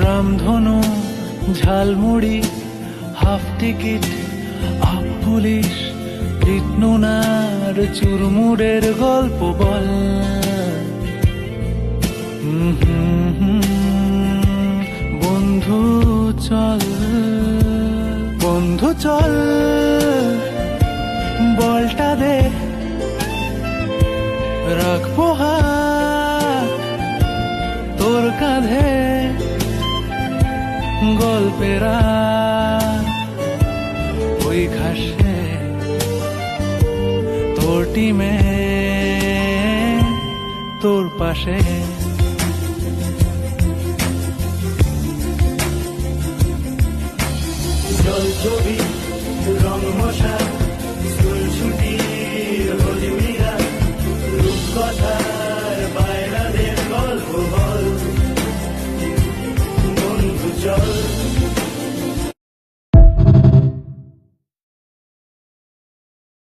রামধনু, jhalmuri, half ticket, half police, কৃষ্ণনার চুরমুরের গল্প বল। বন্ধু চল, বন্ধু চল, বলটা দে, রাখবো হাত তোর কাঁধে, গল্পেরা ওই ঘাসে তোর টিমে তোর পাশে। জল ছবি, রং মশা,